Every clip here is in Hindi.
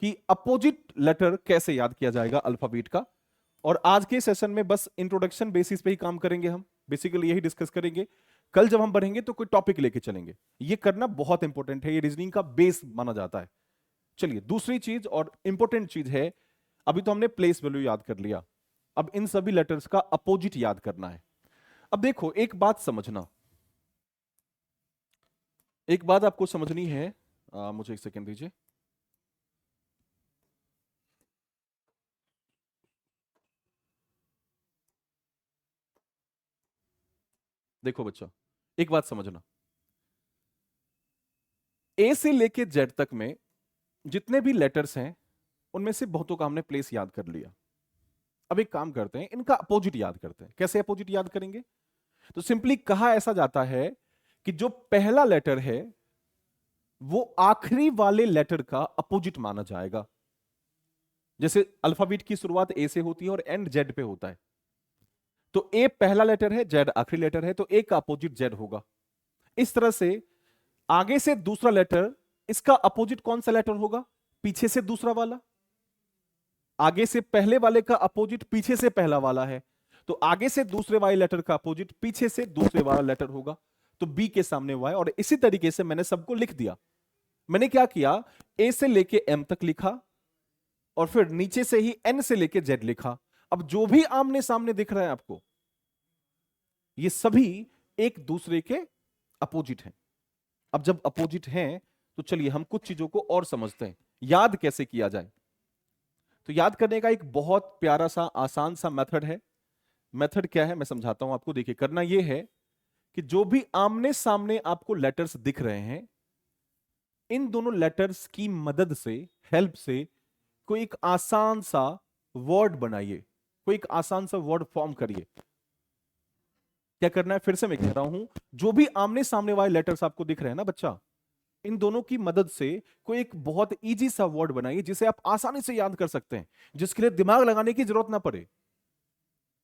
कि अपोजिट लेटर कैसे याद किया जाएगा अल्फाबेट का। और आज के सेशन में बस इंट्रोडक्शन बेसिस पे ही काम करेंगे, हम बेसिकली यही डिस्कस करेंगे। कल जब हम बढ़ेंगे तो कोई टॉपिक लेके चलेंगे। ये करना बहुत इंपॉर्टेंट है, ये रीजनिंग का बेस माना जाता है। चलिए दूसरी चीज और इंपॉर्टेंट चीज है, अभी तो हमने प्लेस वैल्यू याद कर लिया, अब इन सभी लेटर्स का अपोजिट याद करना है। अब देखो एक बात समझना, एक बात आपको समझनी है। मुझे एक सेकेंड दीजिए। देखो बच्चा, एक बात समझना, ए से लेके जेड तक में जितने भी लेटर्स हैं उनमें से बहुतों का हमने प्लेस याद कर लिया। अब एक काम करते हैं, इनका अपोजिट याद करते हैं। कैसे अपोजिट याद करेंगे? तो सिंपली कहा ऐसा जाता है कि जो पहला लेटर है वो आखिरी वाले लेटर का अपोजिट माना जाएगा। जैसे अल्फाबेट की शुरुआत ए से होती है और एंड जेड पे होता है, तो ए पहला लेटर है, जेड आखिरी लेटर है, तो ए का अपोजिट जेड होगा। इस तरह से आगे से दूसरा लेटर, इसका अपोजिट कौन सा लेटर होगा? पीछे से दूसरा वाला। आगे से पहले वाले का अपोजिट पीछे से पहला वाला है, तो आगे से दूसरे वाले लेटर का अपोजिट पीछे से दूसरे वाला लेटर होगा, तो बी के सामने वाई। और इसी तरीके से मैंने सबको लिख दिया। मैंने क्या किया, ए से लेके एम तक लिखा और फिर नीचे से ही एन से लेके जेड लिखा। अब जो भी आमने सामने दिख रहा है आपको, ये सभी एक दूसरे के अपोजिट हैं। अब जब अपोजिट हैं तो चलिए हम कुछ चीजों को और समझते हैं, याद कैसे किया जाए। तो याद करने का एक बहुत प्यारा सा आसान सा मेथड है। मेथड क्या है मैं समझाता हूं आपको। देखिए करना यह है कि जो भी आमने सामने आपको लेटर्स दिख रहे हैं, इन दोनों लेटर्स की मदद से, हेल्प से कोई एक आसान सा वर्ड बनाइए, कोई एक आसान सा वर्ड फॉर्म करिए। क्या करना है, फिर से मैं कह रहा हूं, जो भी आमने सामने वाले लेटर्स आपको दिख रहे हैं ना बच्चा, इन दोनों की मदद से कोई एक बहुत इजी सा वर्ड बनाइए जिसे आप आसानी से याद कर सकते हैं, जिसके लिए दिमाग लगाने की जरूरत ना पड़े।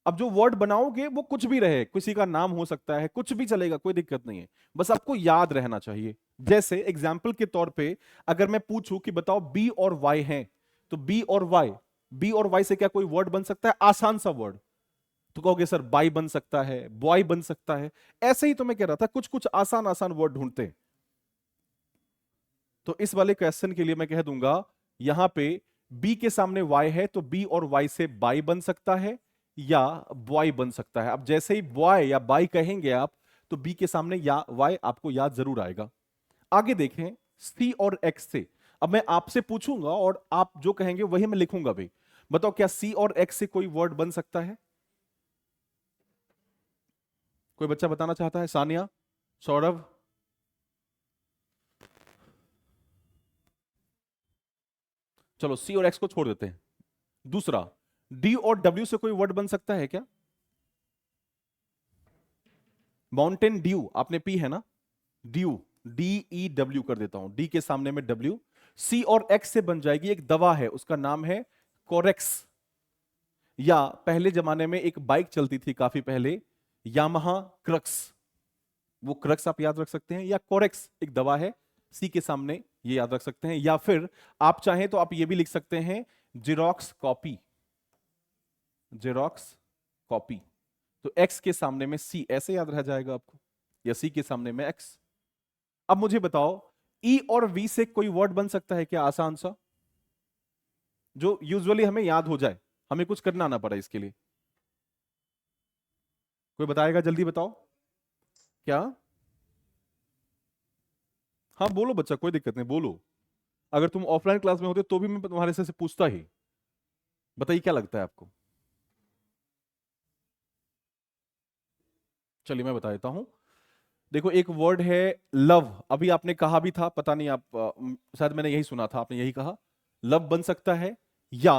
अब जो वर्ड बनाओगे वो कुछ भी रहे, किसी का नाम हो सकता है, कुछ भी चलेगा, कोई दिक्कत नहीं है, बस आपको याद रहना चाहिए। जैसे एग्जाम्पल के तौर पे अगर मैं पूछूं कि बताओ बी और वाई हैं, तो बी और वाई, बी और वाई से क्या कोई वर्ड बन सकता है आसान सा वर्ड? तो कहोगे सर बाई बन सकता है, बॉय बन सकता है। ऐसे ही तो मैं कह रहा था कुछ कुछ आसान आसान वर्ड ढूंढते हैं। तो इस वाले क्वेश्चन के लिए मैं कह दूंगा, यहां पे बी के सामने वाई है तो बी और वाई से बाई बन सकता है या बॉय बन सकता है। अब जैसे ही बॉय या बाई कहेंगे आप, तो बी के सामने या वाई आपको याद जरूर आएगा। आगे देखें, सी और एक्स से, अब मैं आपसे पूछूंगा और आप जो कहेंगे वही मैं लिखूंगा भाई। बताओ क्या सी और एक्स से कोई वर्ड बन सकता है? कोई बच्चा बताना चाहता है? सानिया, सौरभ, चलो सी और एक्स को छोड़ देते हैं। दूसरा, डी और डब्ल्यू से कोई वर्ड बन सकता है क्या? माउंटेन ड्यू, आपने पी है ना, ड्यू, डी ई डब्ल्यू कर देता हूं, डी के सामने में डब्ल्यू। सी और एक्स से बन जाएगी एक दवा है, उसका नाम है कोरेक्स। या पहले जमाने में एक बाइक चलती थी काफी पहले, यामाहा क्रक्स, वो क्रक्स आप याद रख सकते हैं। या कोरेक्स एक दवा है, सी के सामने ये याद रख सकते हैं। या फिर आप चाहें तो आप ये भी लिख सकते हैं जेरोक्स कॉपी, जेरोक्स कॉपी। तो एक्स के सामने में सी ऐसे याद रह जाएगा आपको, या सी के सामने में एक्स। अब मुझे बताओ, ई और वी से कोई वर्ड बन सकता है क्या आसान सा, जो यूजुअली हमें याद हो जाए, हमें कुछ करना ना पड़े इसके लिए? कोई बताएगा? जल्दी बताओ क्या। हाँ बोलो बच्चा, कोई दिक्कत नहीं, बोलो। अगर तुम ऑफलाइन क्लास में होते तो भी मैं तुम्हारे से पूछता ही। बताइए क्या लगता है आपको? चलिए मैं बता देता हूं। देखो एक वर्ड है लव, अभी आपने कहा भी था, पता नहीं आप शायद मैंने यही सुना था, आपने यही कहा, लव बन सकता है। या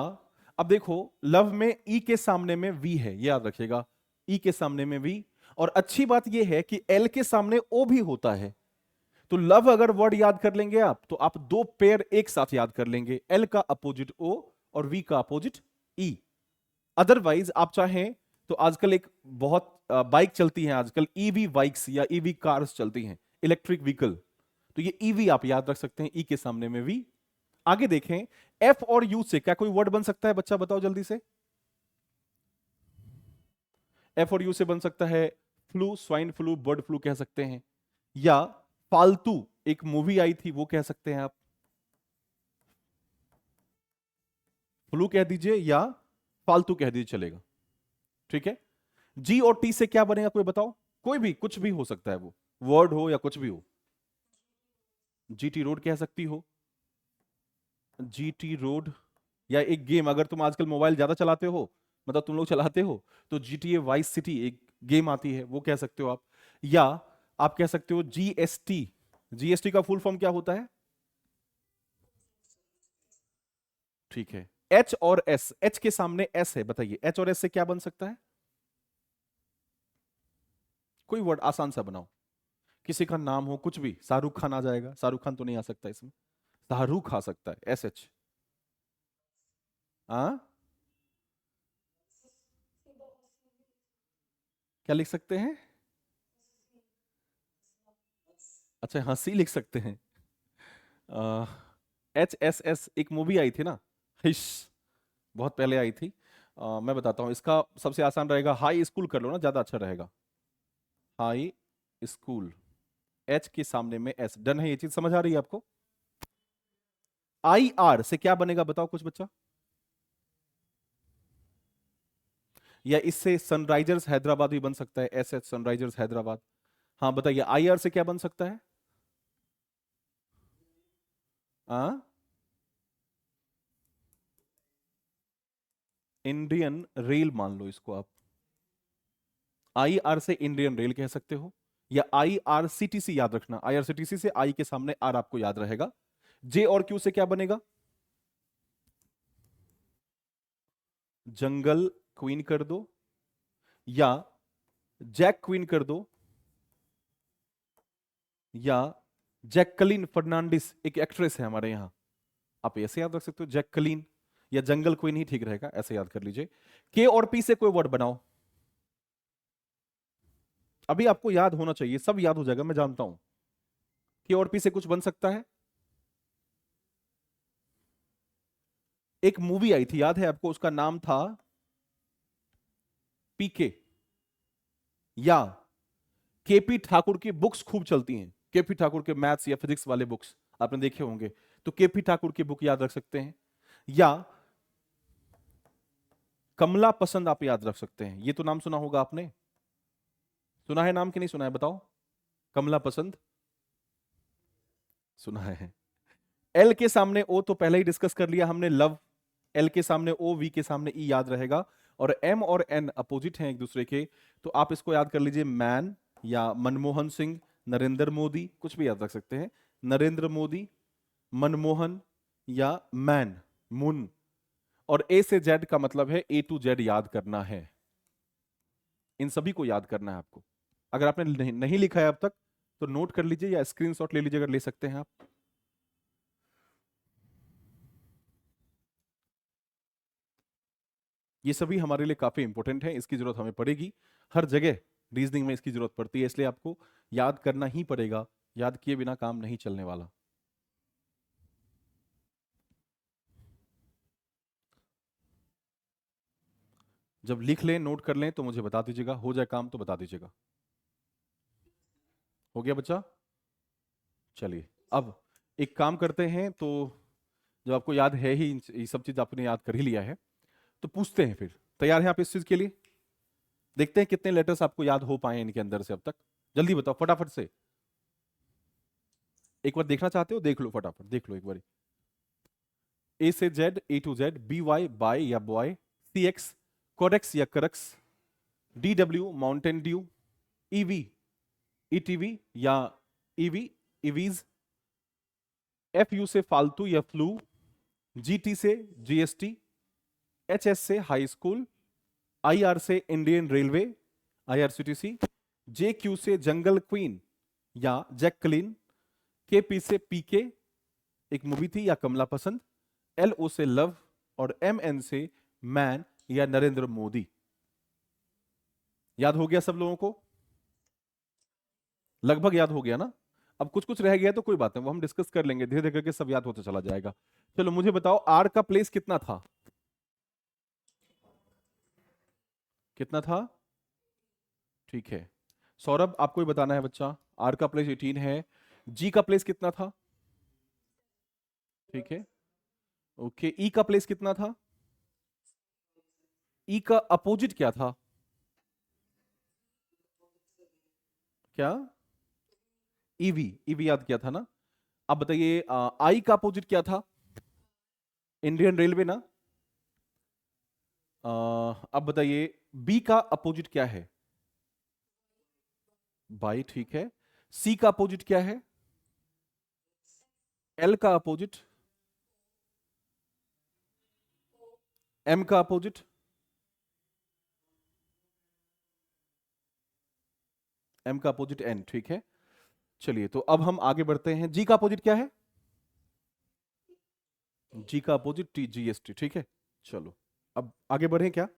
अब देखो, लव में ई के सामने में वी है, ये याद रखिएगा, ई के सामने में वी। और अच्छी बात यह है कि एल के सामने ओ भी होता है। तो लव अगर वर्ड याद कर लेंगे आप, तो आप दो पेयर एक साथ याद कर लेंगे, एल का अपोजिट ओ और वी का अपोजिट ई। अदरवाइज आप चाहें तो आजकल एक बहुत बाइक चलती है आजकल, ईवी बाइक्स या ईवी कार्स चलती हैं, इलेक्ट्रिक व्हीकल, तो ये ईवी आप याद रख सकते हैं, ई के सामने में वी। आगे देखें, एफ और यू से क्या कोई वर्ड बन सकता है? बच्चा बताओ जल्दी से। एफ और यू से बन सकता है flu, swine flu, bird flu कह सकते हैं, या फालतू, एक मूवी आई थी वो कह सकते हैं आप, फ्लू कह दीजिए या फालतू कह दीजिए, चलेगा। ठीक है। जी और टी से क्या बनेगा कोई बताओ? कोई भी, कुछ भी हो सकता है, वो वर्ड हो या कुछ भी हो। जीटी रोड कह सकती हो, जीटी रोड। या एक गेम, अगर तुम आजकल मोबाइल ज्यादा चलाते हो, मतलब तुम लोग चलाते हो, तो जीटीए वाइस सिटी एक गेम आती है, वो कह सकते हो आप। या आप कह सकते हो जीएसटी। जीएसटी का फुल फॉर्म क्या होता है? ठीक है। एच और एस, एच के सामने एस है, बताइए एच और एस से क्या बन सकता है? कोई वर्ड आसान सा बनाओ, किसी का नाम हो, कुछ भी। शाहरुख खान आ जाएगा? शाहरुख खान तो नहीं आ सकता इसमें, शाहरुख आ सकता है, एस एच। हाँ, क्या लिख सकते हैं? अच्छा, हंसी लिख सकते हैं। एच एस एस, एक मूवी आई थी ना, हिश, बहुत पहले आई थी। मैं बताता हूँ, इसका सबसे आसान रहेगा, हाई स्कूल कर लो ना, ज्यादा अच्छा रहेगा। हाई स्कूल, एच के सामने में एस, डन है? ये चीज समझ आ रही है आपको? आई आर से क्या बनेगा बताओ कुछ बच्चा? या इससे सनराइजर्स हैदराबाद भी बन सकता है, एस एच, सनराइजर्स हैदराबाद। हाँ बताइए, आई आर से क्या बन सकता है? हाँ, इंडियन रेल मान लो इसको आप। आई आर से इंडियन रेल कह सकते हो, या IRCTC, याद रखना IRCTC से आई के सामने आर आपको याद रहेगा। जे और क्यू से क्या बनेगा? जंगल क्वीन कर दो, या जैक क्वीन कर दो, या जैकलीन फर्नांडिस, एक एक्ट्रेस है हमारे यहां, आप ऐसे याद रख सकते हो, जैकलीन, या जंगल क्वीन ही ठीक रहेगा, ऐसे याद कर लीजिए। के और पी से कोई वर्ड बनाओ, अभी आपको याद होना चाहिए, सब याद हो जाएगा मैं जानता हूं। के और पी से कुछ बन सकता है? एक मूवी आई थी, याद है आपको? उसका नाम था पीके। या केपी ठाकुर की बुक्स खूब चलती हैं, केपी ठाकुर के मैथ्स या फिजिक्स वाले बुक्स आपने देखे होंगे, तो केपी ठाकुर की बुक याद रख सकते हैं। या कमला पसंद आप याद रख सकते हैं, ये तो नाम सुना होगा आपने, सुना है नाम कि नहीं सुना है बताओ? कमला पसंद सुना है। एल के सामने ओ तो पहले ही डिस्कस कर लिया हमने, लव। एल के सामने ओ, वी के सामने ई याद रहेगा। और एम और एन अपोजिट हैं एक दूसरे के, तो आप इसको याद कर लीजिए, मैन, या मनमोहन सिंह, नरेंद्र मोदी, कुछ भी याद रख सकते हैं। नरेंद्र मोदी, मनमोहन, या मैन, मुन। और ए से जेड का मतलब है ए टू जेड याद करना है, इन सभी को याद करना है आपको। अगर आपने नहीं लिखा है अब तक तो नोट कर लीजिए या स्क्रीनशॉट ले लीजिए, अगर ले सकते हैं आप। ये सभी हमारे लिए काफी इंपॉर्टेंट है, इसकी जरूरत हमें पड़ेगी हर जगह, रीजनिंग में इसकी जरूरत पड़ती है, इसलिए आपको याद करना ही पड़ेगा, याद किए बिना काम नहीं चलने वाला। जब लिख लें, नोट कर लें, तो मुझे बता दीजिएगा, हो जाए काम तो बता दीजिएगा। हो गया बच्चा? चलिए, अब एक काम करते हैं, तो जब आपको याद है ही, ये सब चीज आपने याद कर ही लिया है, तो पूछते हैं फिर, तैयार हैं आप इस चीज के लिए? देखते हैं कितने लेटर्स आपको याद हो पाए इनके अंदर से अब तक, जल्दी बताओ फटाफट से। एक बार देखना चाहते हो, देख लो फटाफट, देख लो एक बार। ए से Z, A to Z, B Y by या बॉय, सी एक्स कोरेक्स या करक्स, D W Mountain Dew, EV ETV या ईवी ईवीज, एफ यू से फालतू या फ्लू, जीटी से जीएसटी, एच एस से हाई स्कूल, आई आर से Indian railway IRCTC, J Q से जंगल क्वीन या जैकलिन, के पी से पीके, एक मूवी थी, या कमला पसंद, एल ओ से लव, और एम एन से मैन या नरेंद्र मोदी। याद हो गया सब लोगों को? लगभग याद हो गया ना? अब कुछ कुछ रह गया तो कोई बात नहीं, वो हम डिस्कस कर लेंगे, धीरे धीरे करके सब याद होता चला जाएगा। चलो मुझे बताओ आर का प्लेस कितना था? कितना था? ठीक है। सौरभ आपको ही बताना है बच्चा। आर का प्लेस 18 है। जी का प्लेस कितना था? ठीक है। ओके, ई का प्लेस कितना था? ई का अपोजिट क्या था? क्या? ईवी। ईवी याद किया था ना? अब बताइए आई का अपोजिट क्या था? इंडियन रेलवे ना? अब बताइए बी का अपोजिट क्या है? बाई। ठीक है। सी का अपोजिट क्या है? एल का अपोजिट? एम का अपोजिट? एम का अपोजिट एन। ठीक है। चलिए तो अब हम आगे बढ़ते हैं। जी का अपोजिट क्या है? जी का opposite T, G S T. ठीक है। चलो अब आगे बढ़े क्या?